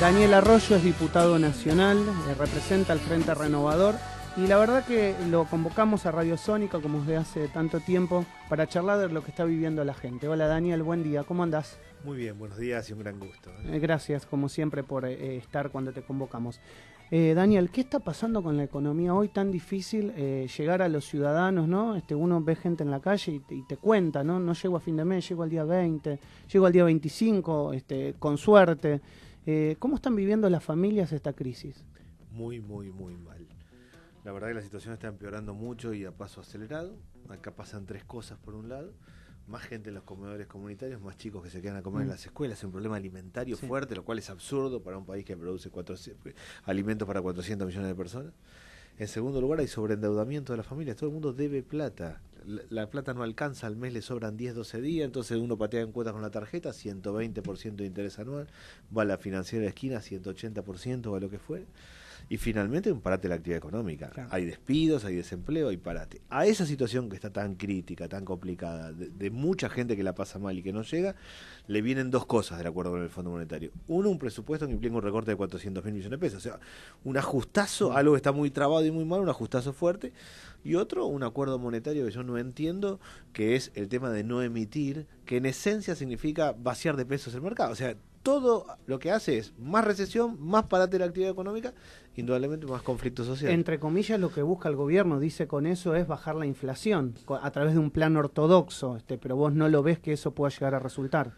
Daniel Arroyo es diputado nacional, representa al Frente Renovador y la verdad que lo convocamos a Radio Sónica como desde hace tanto tiempo para charlar de lo que está viviendo la gente. Hola Daniel, buen día, ¿cómo andás? Muy bien, buenos días y un gran gusto. Gracias como siempre por estar cuando te convocamos. Daniel, ¿qué está pasando con la economía hoy tan difícil llegar a los ciudadanos, ¿no? Uno ve gente en la calle y te cuenta, ¿no? No llego a fin de mes, llego al día 20, llego al día 25, con suerte. ¿Cómo están viviendo las familias esta crisis? Muy mal. La verdad que la situación está empeorando mucho y a paso acelerado. Acá pasan tres cosas por un lado. Más gente en los comedores comunitarios, más chicos que se quedan a comer en las escuelas. Es un problema alimentario fuerte, lo cual es absurdo para un país que produce alimentos para 400 millones de personas. En segundo lugar, hay sobreendeudamiento de las familias. Todo el mundo debe plata. La plata no alcanza, al mes le sobran 10, 12 días, entonces uno patea en cuotas con la tarjeta, 120% de interés anual, va a la financiera de esquina, 180% o a lo que fuere. Y finalmente un parate de la actividad económica. Claro. Hay despidos, hay desempleo, hay parate. A esa situación que está tan crítica, tan complicada, de mucha gente que la pasa mal y que no llega, le vienen dos cosas del acuerdo con el Fondo Monetario. Uno, un presupuesto que implica un recorte de 400.000 millones de pesos. O sea, un ajustazo, algo que está muy trabado y muy mal, un ajustazo fuerte. Y otro, un acuerdo monetario que yo no entiendo, que es el tema de no emitir, que en esencia significa vaciar de pesos el mercado. O sea, todo lo que hace es más recesión, más parate de la actividad económica, indudablemente más conflicto social. Entre comillas, lo que busca el gobierno, dice con eso, es bajar la inflación a través de un plan ortodoxo, pero vos no lo ves que eso pueda llegar a resultar.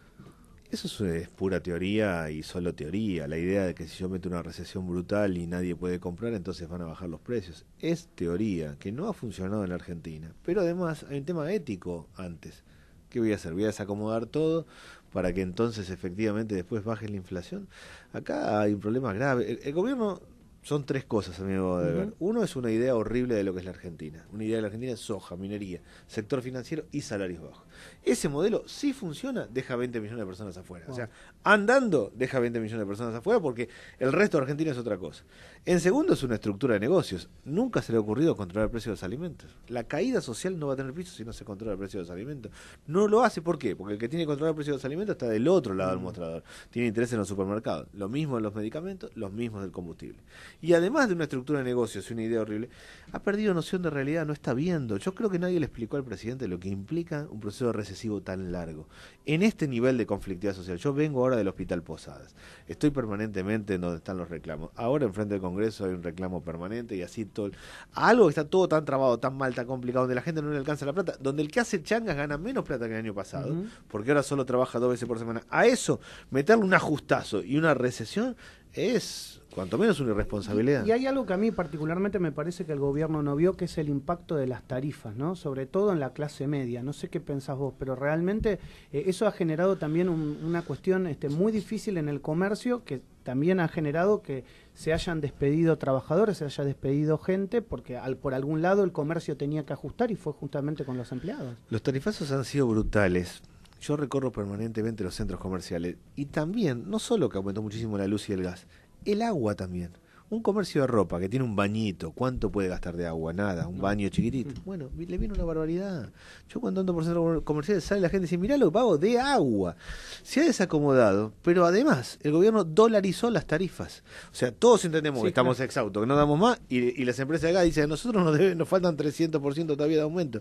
Eso es pura teoría y solo teoría. La idea de que si yo meto una recesión brutal y nadie puede comprar, entonces van a bajar los precios. Es teoría que no ha funcionado en la Argentina. Pero además hay un tema ético antes. ¿Qué voy a hacer? ¿Voy a desacomodar todo para que entonces efectivamente después baje la inflación? Acá hay un problema grave. El gobierno... Son tres cosas, a mi modo de ver. Uno es una idea horrible de lo que es la Argentina. Una idea de la Argentina es soja, minería, sector financiero y salarios bajos. Ese modelo, si funciona, deja 20 millones de personas afuera. Wow. O sea, andando, deja 20 millones de personas afuera porque el resto de Argentina es otra cosa. En segundo, es una estructura de negocios. Nunca se le ha ocurrido controlar el precio de los alimentos. La caída social no va a tener piso si no se controla el precio de los alimentos. No lo hace, ¿por qué? Porque el que tiene que controlar el precio de los alimentos está del otro lado del mostrador. Tiene interés en los supermercados. Lo mismo en los medicamentos, los mismos del combustible. Y además de una estructura de negocios y una idea horrible, ha perdido noción de realidad, no está viendo. Yo creo que nadie le explicó al presidente lo que implica un proceso recesivo tan largo. En este nivel de conflictividad social, yo vengo ahora del Hospital Posadas, estoy permanentemente en donde están los reclamos. Ahora enfrente del Congreso hay un reclamo permanente y así todo. Algo que está todo tan trabado, tan mal, tan complicado, donde la gente no le alcanza la plata, donde el que hace changas gana menos plata que el año pasado, porque ahora solo trabaja 2 veces por semana. A eso, meterle un ajustazo y una recesión es... cuanto menos una irresponsabilidad. Y hay algo que a mí particularmente me parece que el gobierno no vio, que es el impacto de las tarifas, ¿no? Sobre todo en la clase media. No sé qué pensás vos, pero realmente eso ha generado también una cuestión muy difícil en el comercio, que también ha generado que se hayan despedido trabajadores, se haya despedido gente, porque por algún lado el comercio tenía que ajustar y fue justamente con los empleados. Los tarifazos han sido brutales. Yo recorro permanentemente los centros comerciales y también, no solo que aumentó muchísimo la luz y el gas, el agua también. Un comercio de ropa que tiene un bañito, ¿cuánto puede gastar de agua? Nada, un baño chiquitito. Bueno, le viene una barbaridad. Yo cuando ando por centros comerciales sale la gente y dice, mirá lo que pago de agua. Se ha desacomodado, pero además el gobierno dolarizó las tarifas. O sea, todos entendemos que estamos exhaustos, que no damos más, y las empresas de acá dicen, a nosotros nos faltan 300% todavía de aumento.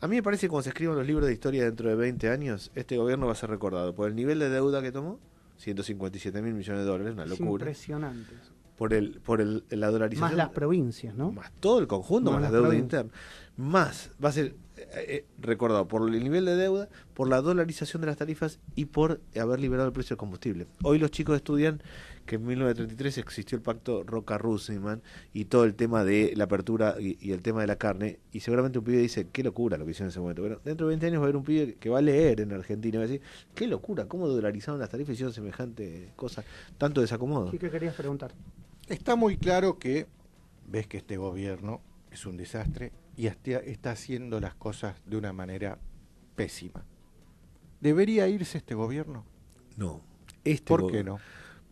A mí me parece que cuando se escriban los libros de historia dentro de 20 años, este gobierno va a ser recordado por el nivel de deuda que tomó, 157.000 millones de dólares, una locura. Impresionante. Por la dolarización. Más las provincias, ¿no? Más todo el conjunto, más la deuda interna. Más, va a ser recordado por el nivel de deuda, por la dolarización de las tarifas y por haber liberado el precio del combustible. Hoy los chicos estudian que en 1933 existió el pacto Roca-Russellman y todo el tema de la apertura y el tema de la carne, y seguramente un pibe dice, qué locura lo que hicieron en ese momento. Bueno, dentro de 20 años va a haber un pibe que va a leer en Argentina y va a decir, qué locura, cómo dolarizaron las tarifas y hicieron semejante cosa, tanto desacomodo. ¿Qué querías preguntar? Está muy claro que ves que este gobierno es un desastre y está haciendo las cosas de una manera pésima. ¿Debería irse este gobierno? No. ¿Por qué no?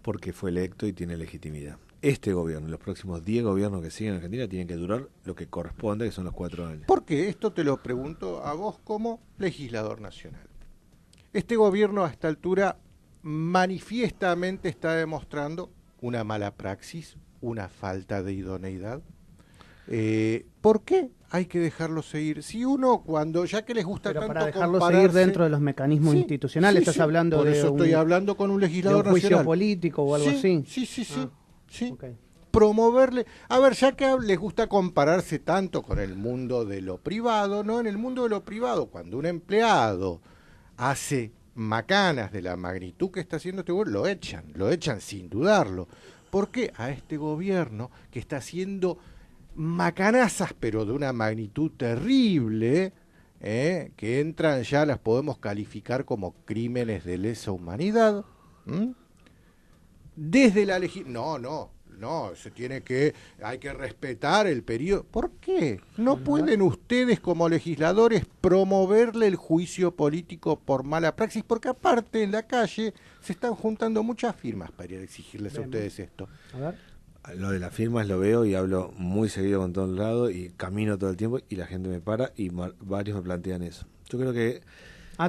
Porque fue electo y tiene legitimidad. Este gobierno y los próximos 10 gobiernos que siguen en Argentina tienen que durar lo que corresponde, que son los 4 años. ¿Por qué? Esto te lo pregunto a vos como legislador nacional. Este gobierno a esta altura manifiestamente está demostrando una mala praxis, una falta de idoneidad. ¿Por qué hay que dejarlo seguir? Si uno, cuando ya que les gusta Pero tanto para dejarlo compararse, seguir dentro de los mecanismos sí, institucionales, sí, estás sí, hablando por de eso estoy hablando con un de legislador un juicio nacional. político o algo así. Sí, sí, sí, Ah, sí. ok. Promoverle, a ver, ya que les gusta compararse tanto con el mundo de lo privado, ¿no? En el mundo de lo privado, cuando un empleado hace macanas de la magnitud que está haciendo este gobierno, lo echan sin dudarlo. ¿Por qué a este gobierno que está haciendo macanazas, pero de una magnitud terrible, que entran ya, las podemos calificar como crímenes de lesa humanidad? ¿Mm? Desde la no, hay que respetar el periodo. ¿Por qué? ¿No pueden ustedes como legisladores promoverle el juicio político por mala praxis? Porque aparte en la calle se están juntando muchas firmas para ir a exigirles a ustedes esto. A ver. Lo de las firmas lo veo y hablo muy seguido con todos lados y camino todo el tiempo y la gente me para y varios me plantean eso. Yo creo que...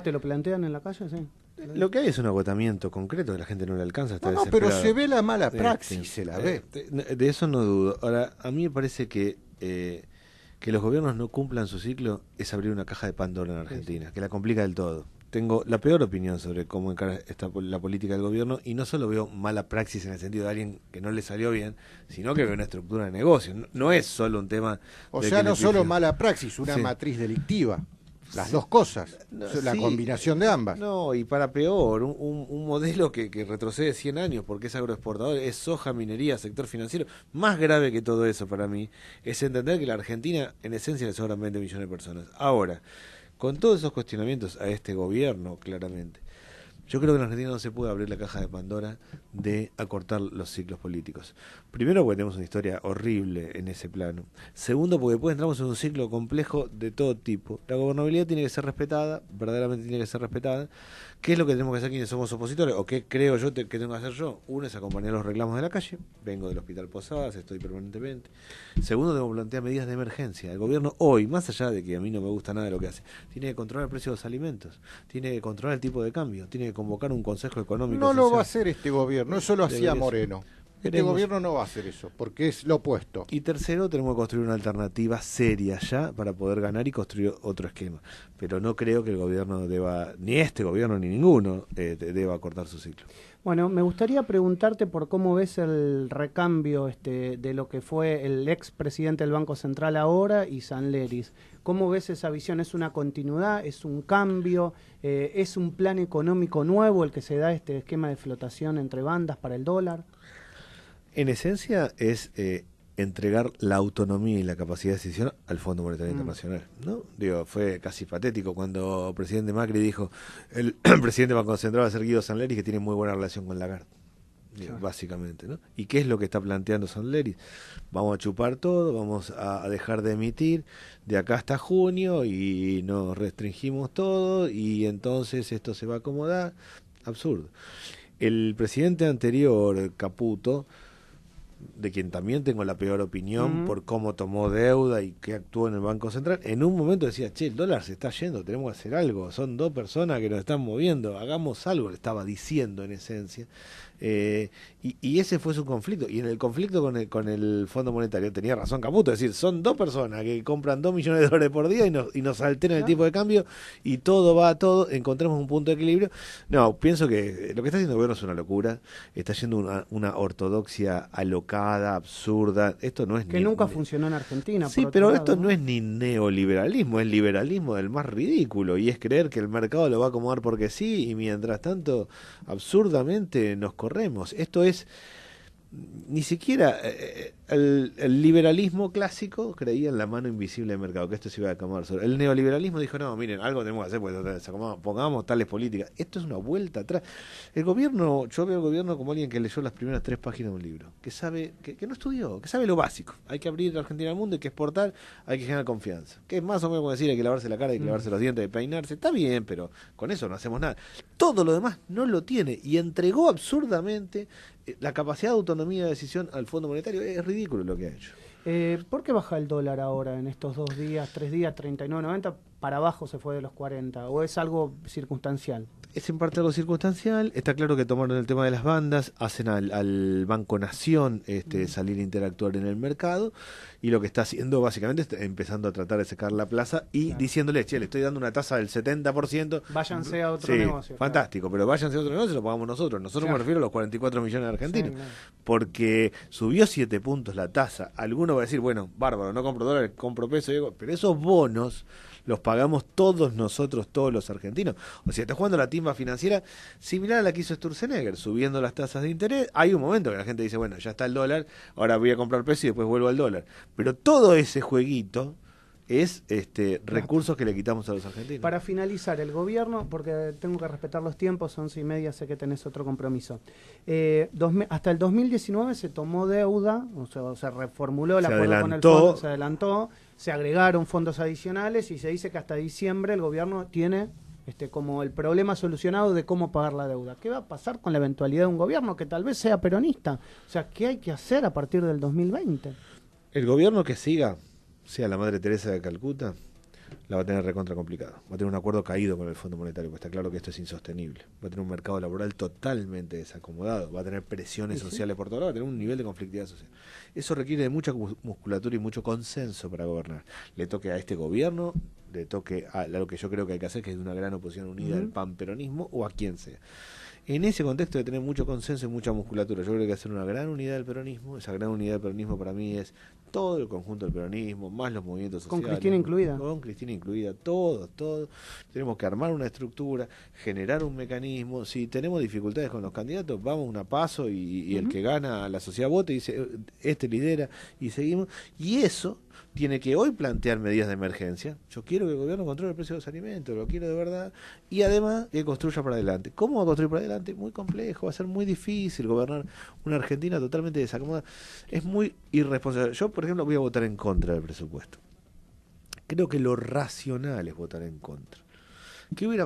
¿te lo plantean en la calle? Sí. Lo que hay es un agotamiento concreto que la gente no le alcanza. Está No, pero se ve la mala praxis, se la ve. De eso no dudo. Ahora, a mí me parece que los gobiernos no cumplan su ciclo es abrir una caja de Pandora en Argentina, sí. Que la complica del todo. Tengo la peor opinión sobre cómo encara la política del gobierno y no solo veo mala praxis en el sentido de alguien que no le salió bien, sino que veo una estructura de negocio. No es solo un tema... O sea, no solo mala praxis, una matriz delictiva. Las dos cosas, la combinación de ambas. No, y para peor, un modelo que retrocede 100 años porque es agroexportador, es soja, minería, sector financiero. Más grave que todo eso para mí es entender que la Argentina en esencia le sobran 20 millones de personas. Ahora, con todos esos cuestionamientos a este gobierno, claramente, yo creo que en Argentina no se puede abrir la caja de Pandora de acortar los ciclos políticos. Primero, porque tenemos una historia horrible en ese plano. Segundo, porque después entramos en un ciclo complejo de todo tipo. La gobernabilidad tiene que ser respetada, verdaderamente tiene que ser respetada. ¿Qué es lo que tenemos que hacer quienes somos opositores? ¿O qué creo yo que tengo que hacer yo? Uno es acompañar los reclamos de la calle. Vengo del Hospital Posadas, estoy permanentemente. Segundo, tengo que plantear medidas de emergencia. El gobierno hoy, más allá de que a mí no me gusta nada de lo que hace, tiene que controlar el precio de los alimentos, tiene que controlar el tipo de cambio, tiene que convocar un consejo económico. No lo va a hacer este gobierno, eso lo hacía Moreno. Este Queremos. Gobierno no va a hacer eso, porque es lo opuesto. Y tercero, tenemos que construir una alternativa seria ya para poder ganar y construir otro esquema. Pero no creo que el gobierno deba, ni este gobierno ni ninguno, deba cortar su ciclo. Bueno, me gustaría preguntarte por cómo ves el recambio de lo que fue el ex presidente del Banco Central ahora y Sanleris. ¿Cómo ves esa visión? ¿Es una continuidad? ¿Es un cambio? ¿Es un plan económico nuevo el que se da este esquema de flotación entre bandas para el dólar? En esencia es entregar la autonomía y la capacidad de decisión al Fondo Monetario Internacional, ¿no? Digo, fue casi patético cuando el presidente Macri dijo el presidente Banco Central va a ser Guido Sanleris, que tiene muy buena relación con Lagarde, básicamente, ¿no? ¿Y qué es lo que está planteando Sanleris? Vamos a chupar todo, vamos a dejar de emitir de acá hasta junio y nos restringimos todo y entonces esto se va a acomodar. Absurdo. El presidente anterior, Caputo, de quien también tengo la peor opinión por cómo tomó deuda y que actuó en el Banco Central, en un momento decía, che, el dólar se está yendo, tenemos que hacer algo, son dos personas que nos están moviendo, hagamos algo, le estaba diciendo en esencia. Y ese fue su conflicto. Y en el conflicto con el Fondo Monetario tenía razón Caputo, es decir, son dos personas que compran 2 millones de dólares por día y nos alteran el tipo de cambio y todo va a todo, encontremos un punto de equilibrio. No, pienso que lo que está haciendo el gobierno es una locura, está yendo una ortodoxia alocada, absurda. Esto no es que nunca funcionó en Argentina. Sí, pero esto no es ni neoliberalismo, es liberalismo del más ridículo y es creer que el mercado lo va a acomodar porque sí y mientras tanto absurdamente nos corremos. Esto es ni siquiera el liberalismo clásico creía en la mano invisible del mercado, que esto se iba a acomodar solo. El neoliberalismo dijo, no, miren, algo tenemos que hacer, pues pongamos tales políticas. Esto es una vuelta atrás. El gobierno, yo veo al gobierno como alguien que leyó las primeras 3 páginas de un libro, que sabe, que no estudió, que sabe lo básico. Hay que abrir la Argentina al mundo, hay que exportar, hay que generar confianza. Que es más o menos como decir, hay que lavarse la cara, hay que lavarse los dientes, hay que peinarse. Está bien, pero con eso no hacemos nada. Todo lo demás no lo tiene y entregó absurdamente la capacidad de autonomía de decisión al Fondo Monetario. Es ridículo lo que ha hecho. ¿Por qué baja el dólar ahora en estos 3 días, 39.90? Para abajo se fue de los 40, ¿o es algo circunstancial? Es en parte algo circunstancial. Está claro que tomaron el tema de las bandas, hacen al Banco Nación salir a interactuar en el mercado, y lo que está haciendo básicamente es empezando a tratar de secar la plaza y diciéndole, che, le estoy dando una tasa del 70%. Váyanse a otro negocio. Fantástico, pero váyanse a otro negocio, lo pagamos nosotros. Nosotros me refiero a los 44 millones de argentinos. Porque subió 7 puntos la tasa. Alguno va a decir, bueno, bárbaro, no compro dólares, compro peso. Pero esos bonos los pagamos todos nosotros, todos los argentinos. O sea, está jugando la timba financiera similar a la que hizo Sturzenegger, subiendo las tasas de interés. Hay un momento que la gente dice, bueno, ya está el dólar, ahora voy a comprar peso y después vuelvo al dólar. Pero todo ese jueguito es recursos que le quitamos a los argentinos. Para finalizar, el gobierno, porque tengo que respetar los tiempos, 11:30, sé que tenés otro compromiso. Hasta el 2019 se tomó deuda, o sea, se reformuló el acuerdo con el fondo, se adelantó, se agregaron fondos adicionales y se dice que hasta diciembre el gobierno tiene como el problema solucionado de cómo pagar la deuda. ¿Qué va a pasar con la eventualidad de un gobierno que tal vez sea peronista? O sea, ¿qué hay que hacer a partir del 2020? El gobierno que siga, sea la Madre Teresa de Calcuta, la va a tener recontra complicado. Va a tener un acuerdo caído con el Fondo Monetario, porque está claro que esto es insostenible. Va a tener un mercado laboral totalmente desacomodado, va a tener presiones sociales por todo lado, va a tener un nivel de conflictividad social. Eso requiere de mucha musculatura y mucho consenso para gobernar. Le toque a este gobierno, le toque a lo que yo creo que hay que hacer, que es de una gran oposición unida al panperonismo, o a quien sea. En ese contexto de tener mucho consenso y mucha musculatura, yo creo que hay que hacer una gran unidad del peronismo. Esa gran unidad del peronismo para mí es todo el conjunto del peronismo, más los movimientos sociales. Con Cristina incluida. Con Cristina incluida, todo. Tenemos que armar una estructura, generar un mecanismo. Si tenemos dificultades con los candidatos, vamos una paso y el que gana a la sociedad vota y dice, lidera, y seguimos. Y eso tiene que hoy plantear medidas de emergencia. Yo quiero que el gobierno controle el precio de los alimentos, lo quiero de verdad, y además que construya para adelante. ¿Cómo va a construir para adelante? Muy complejo, va a ser muy difícil gobernar una Argentina totalmente desacomodada. Es muy irresponsable. Yo, por ejemplo, voy a votar en contra del presupuesto. Creo que lo racional es votar en contra.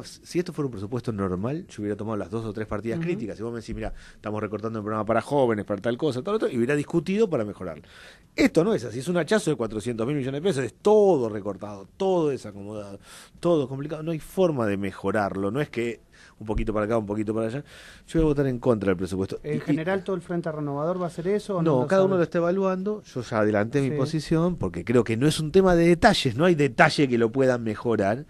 Si esto fuera un presupuesto normal, yo hubiera tomado las 2 o 3 partidas críticas. Si vos me decís, mira, estamos recortando el programa para jóvenes, para tal cosa, tal otro, y hubiera discutido para mejorarlo. Esto no es así, es un hachazo de 400.000 millones de pesos, es todo recortado, todo desacomodado, todo complicado. No hay forma de mejorarlo, no es que un poquito para acá, un poquito para allá. Yo voy a votar en contra del presupuesto. ¿En general todo el Frente Renovador va a hacer eso? No, cada uno lo está evaluando. Yo ya adelanté mi posición, porque creo que no es un tema de detalles, no hay detalle que lo puedan mejorar.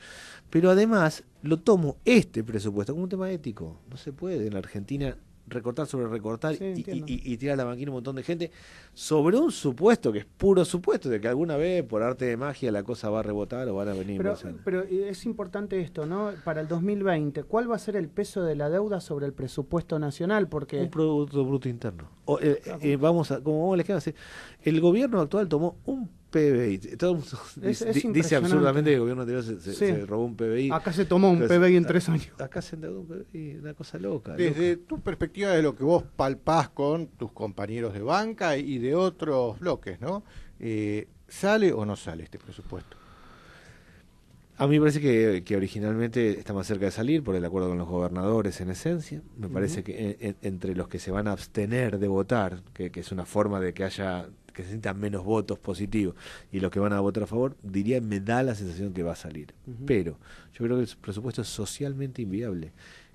Pero además lo tomo este presupuesto como un tema ético. No se puede en la Argentina recortar sobre recortar y tirar a la banquina un montón de gente sobre un supuesto que es puro supuesto de que alguna vez por arte de magia la cosa va a rebotar o van a venir. Pero es importante esto, ¿no? Para el 2020, ¿cuál va a ser el peso de la deuda sobre el presupuesto nacional? Porque un Producto Bruto Interno. Como vos les quedas, el gobierno actual tomó un PBI. Todo el mundo dice absurdamente que el gobierno anterior se robó un PBI. Acá se tomó un PBI en 3 años. Acá se endeudó un PBI, una cosa loca. Desde tu perspectiva de lo que vos palpás con tus compañeros de banca y de otros bloques, ¿no? ¿Sale o no sale este presupuesto? A mí me parece que originalmente está más cerca de salir por el acuerdo con los gobernadores en esencia. Me parece que entre los que se van a abstener de votar, que es una forma de que se sientan menos votos positivos, y los que van a votar a favor, me da la sensación que va a salir. Pero yo creo que el presupuesto es socialmente inviable,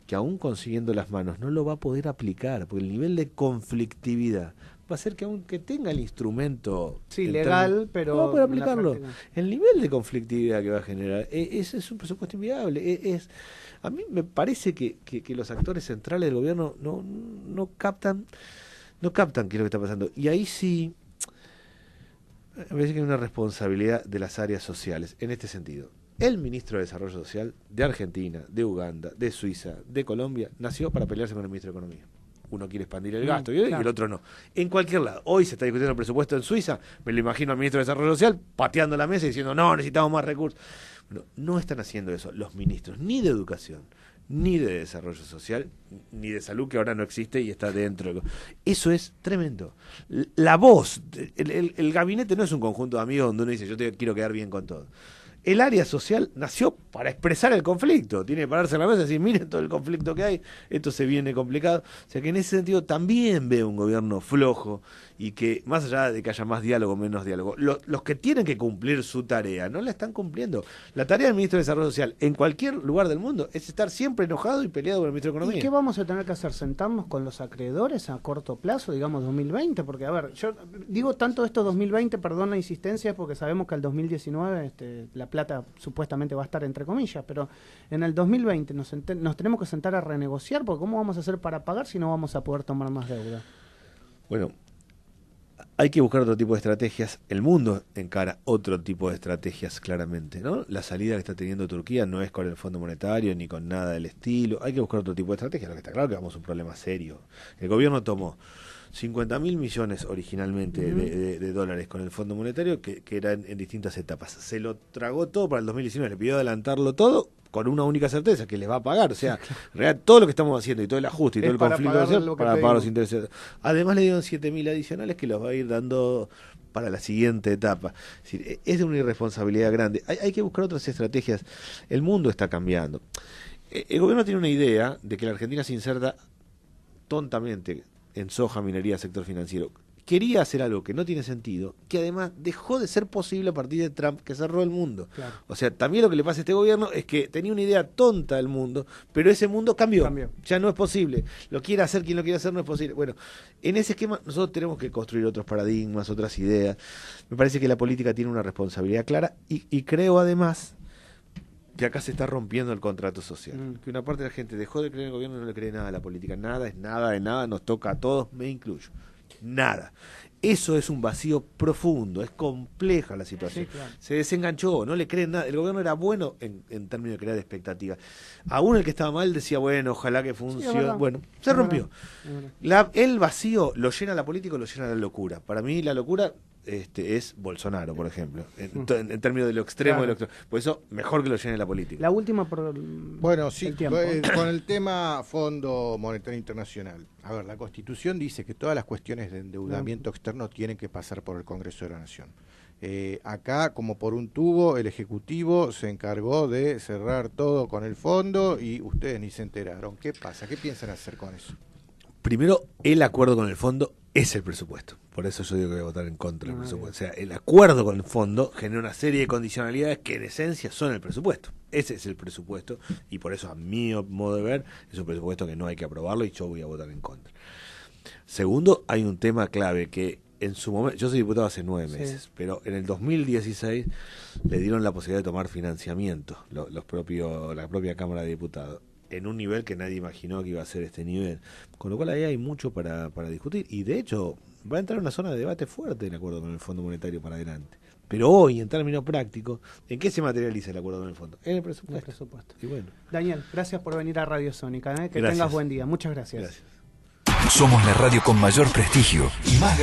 que aún consiguiendo las manos no lo va a poder aplicar, porque el nivel de conflictividad va a ser que aunque tenga el instrumento legal, pero no va a poder aplicarlo. El nivel de conflictividad que va a generar es un presupuesto inviable. A mí me parece que los actores centrales del gobierno no captan qué es lo que está pasando. Y ahí sí me parece que hay una responsabilidad de las áreas sociales en este sentido. El ministro de Desarrollo Social de Argentina, de Uganda, de Suiza, de Colombia, nació para pelearse con el ministro de Economía. Uno quiere expandir el gasto y el otro no. En cualquier lado. Hoy se está discutiendo el presupuesto en Suiza. Me lo imagino al ministro de Desarrollo Social pateando la mesa y diciendo, no, necesitamos más recursos. Bueno, no están haciendo eso los ministros, ni de Educación, ni de Desarrollo Social, ni de Salud, que ahora no existe y está dentro. Eso es tremendo. La voz, el gabinete no es un conjunto de amigos donde uno dice, yo quiero quedar bien con todo. el área social nació para expresar el conflicto. Tiene que pararse en la mesa y decir, miren todo el conflicto que hay, esto se viene complicado. O sea que en ese sentido también veo un gobierno flojo y que más allá de que haya más diálogo o menos diálogo, los que tienen que cumplir su tarea no la están cumpliendo. La tarea del ministro de Desarrollo Social en cualquier lugar del mundo es estar siempre enojado y peleado con el ministro de Economía. ¿Y qué vamos a tener que hacer? ¿Sentarnos con los acreedores a corto plazo, digamos 2020? Porque, a ver, yo digo tanto esto 2020, perdón la insistencia, porque sabemos que el 2019 la plata supuestamente va a estar entre comillas, pero en el 2020 nos tenemos que sentar a renegociar, porque ¿cómo vamos a hacer para pagar si no vamos a poder tomar más deuda? Bueno, hay que buscar otro tipo de estrategias. El mundo encara otro tipo de estrategias claramente, ¿no? La salida que está teniendo Turquía no es con el Fondo Monetario ni con nada del estilo. Hay que buscar otro tipo de estrategias. Lo que está claro es que vamos a un problema serio. El gobierno tomó 50.000 millones originalmente de dólares con el Fondo Monetario que eran en distintas etapas. Se lo tragó todo para el 2019, le pidió adelantarlo todo con una única certeza, que les va a pagar. O sea, real, todo lo que estamos haciendo y todo el ajuste y todo el conflicto social para pagar los intereses. Además le dieron 7.000 adicionales que los va a ir dando para la siguiente etapa. Es decir, es de una irresponsabilidad grande. Hay que buscar otras estrategias. El mundo está cambiando. El gobierno tiene una idea de que la Argentina se inserta tontamente en soja, minería, sector financiero. Quería hacer algo que no tiene sentido, que además dejó de ser posible a partir de Trump, que cerró el mundo. Claro. O sea, también lo que le pasa a este gobierno es que tenía una idea tonta del mundo, pero ese mundo cambió. Ya no es posible. Lo quiere hacer quien lo quiere hacer, no es posible. Bueno, en ese esquema nosotros tenemos que construir otros paradigmas, otras ideas. Me parece que la política tiene una responsabilidad clara y creo además que acá se está rompiendo el contrato social. Que una parte de la gente dejó de creer en el gobierno y no le cree nada a la política. Nada es nada de nada, nos toca a todos, me incluyo. Nada. Eso es un vacío profundo, es compleja la situación. Sí, claro. Se desenganchó, no le creen nada. El gobierno era bueno en términos de crear expectativas. Aún el que estaba mal decía, bueno, ojalá que funcione. Sí, bueno, se rompió. El vacío lo llena la política o lo llena la locura. Para mí la locura es Bolsonaro, por ejemplo, en términos de lo extremo, claro. Por eso mejor que lo llene la política. La última bueno, sí, con el tema Fondo Monetario Internacional. A ver, la Constitución dice que todas las cuestiones de endeudamiento externo tienen que pasar por el Congreso de la Nación. Acá, como por un tubo, el Ejecutivo se encargó de cerrar todo con el fondo y ustedes ni se enteraron. ¿Qué pasa? ¿Qué piensan hacer con eso? Primero, el acuerdo con el fondo es el presupuesto. Por eso yo digo que voy a votar en contra del presupuesto. O sea, el acuerdo con el fondo genera una serie de condicionalidades que en esencia son el presupuesto. Ese es el presupuesto y por eso, a mi modo de ver, es un presupuesto que no hay que aprobarlo y yo voy a votar en contra. Segundo, hay un tema clave que en su momento, yo soy diputado hace 9 meses, pero en el 2016 le dieron la posibilidad de tomar financiamiento la propia Cámara de Diputados, en un nivel que nadie imaginó que iba a ser este nivel. Con lo cual ahí hay mucho para discutir. Y de hecho va a entrar en una zona de debate fuerte el acuerdo con el Fondo Monetario para adelante. Pero hoy, en términos prácticos, ¿en qué se materializa el acuerdo con el fondo? En el presupuesto. Y bueno. Daniel, gracias por venir a Radio Sónica. Que tengas buen día. Muchas gracias. Somos la radio con mayor prestigio y más